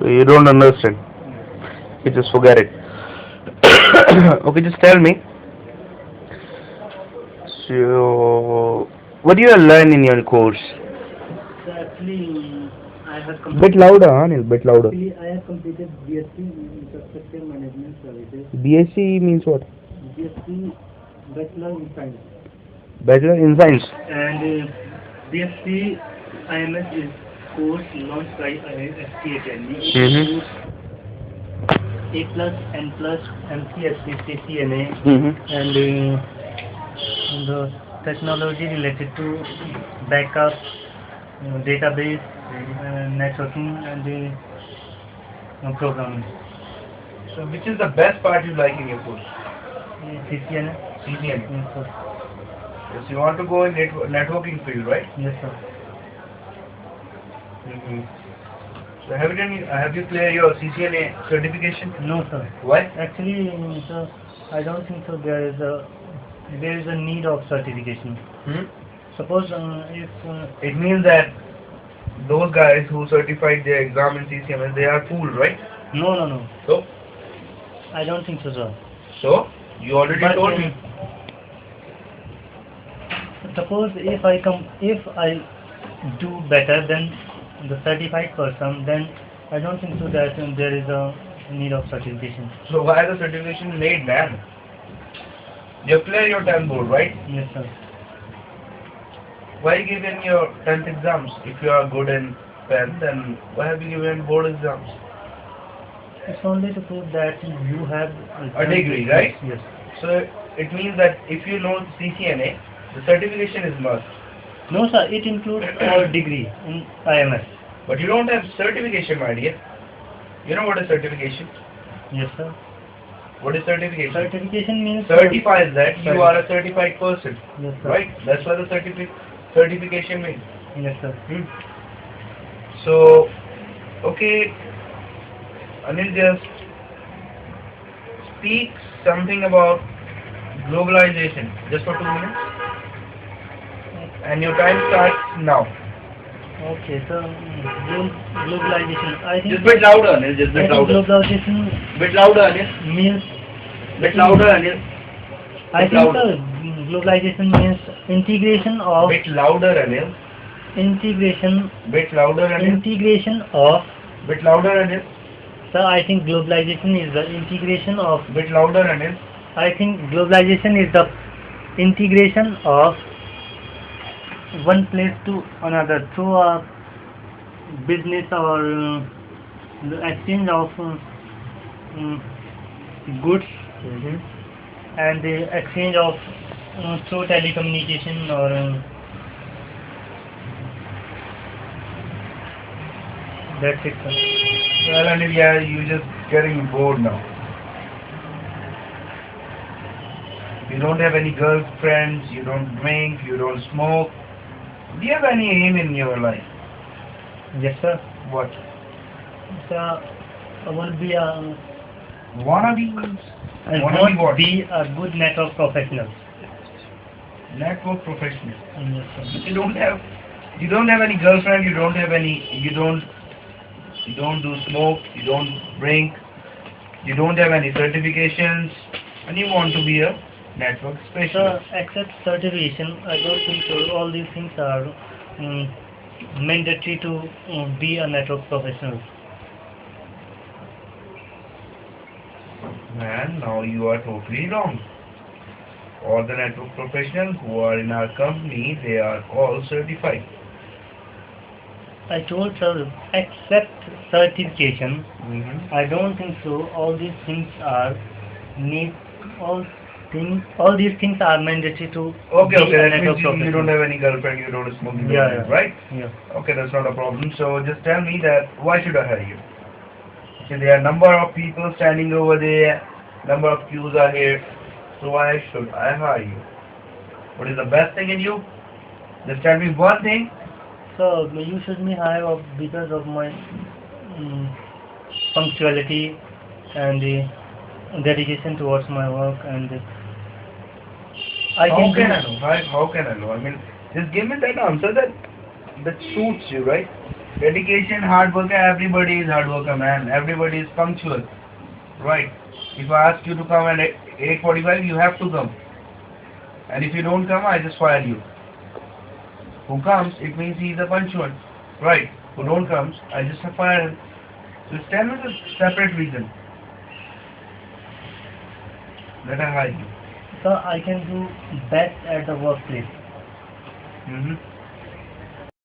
You don't understand. You just forget it. Okay, just tell me. So, what do you learn in your course? So actually, I have Bit completed. louder, Anil. Bit louder. Actually, I have completed BSc in Infrastructure Management Services. BSc means what? BSc Bachelor in Science, Bachelor in Science. and BSc IMS is course launched by IST Academy. It Mm-hmm. includes A plus, N plus, MCSC, CCNA, Mm-hmm. and the technology related to backup, database, networking, and programming. So, which is the best part you like in your course? CCNA? CCNA. Yes, sir. Yes, you want to go in networking field, right? Yes, sir. Mm-hmm. So, have you cleared your CCNA certification? No, sir. Why? Actually, sir, I don't think so. There is a need of certification. Hmm? Suppose if It means that those guys who certified their exam in CCMS, they are fool, right? no, no, no. So, I don't think so, sir. so you already But told me. suppose if I do better than the certified person, then I don't think so that there is a need of certification. So why the certification made, man? You clear your 10th board, right? Yes, sir. Why given your 10th exams? If you are good in 10th, then why have you given board exams? It's only to prove that you have A degree, right? Yes. So it means that if you know CCNA, the certification is must. No, sir. It includes our degree in IMS. But you don't have certification, my dear. You know what is certification? Yes, sir. What is certification? Certification means Certifies that you are a certified person, Yes, sir. right? That's what the certification means. Yes, sir. Hmm. So, okay, Anil, just speak something about globalization, just for 2 minutes, and your time starts now. Okay, so globalization. I think Just bit louder, Anil. Just I bit think louder. globalization Bit louder, Anil. means Bit louder, Anil. I Bit think louder. sir, globalization means integration of Bit louder, Anil. integration Bit louder, Anil. integration of Bit louder, Anil. sir. I think globalization is the integration of. Bit louder, Anil. I think globalization is the integration of one place to another through a business or the exchange of um, goods Mm-hmm. and the exchange of through telecommunication or that's it, sir. Well, Anil, yeah, you're just getting bored now. You don't have any girlfriends, you don't drink, you don't smoke. Do you have any aim in your life? Yes, sir. What? So I want to be Wannabe? I Wannabe want what? to be a good network professional. Network professional. Yes, sir. You don't have any girlfriend, you don't do smoke, you don't drink, you don't have any certifications, and you want to be a network So specialist. except certification, I don't think so. All these things are um, mandatory to be a network professional. Man, now you are totally wrong. All the network professionals who are in our company, they are all certified. I told sir, except certification, Mm-hmm. I don't think so. All these things are need all these things are mandatory to Okay, be okay, a that network means you don't professional. have any girlfriend, you don't smoke, you don't Yeah, drink, yeah, right? yeah. Okay, that's not a problem. So just tell me that why should I hire you? Okay, there are number of people standing over there, number of queues are here. So why should I hire you? What is the best thing in you? Just tell me one thing. So you should be high up because of my punctuality and the dedication towards my work, and I How can can do. I know? How can I know? I mean, just give me that answer that suits you, right? dedication, hard worker, everybody is hard worker, man. Everybody is punctual. Right. If I ask you to come at 8:45, you have to come. And if you don't come, I just fire you. Who comes, it means he is a punctual. Right. Who don't comes, I just fire him. So tell me the separate reason that I hire you. So I can do best at the workplace. Mm-hmm.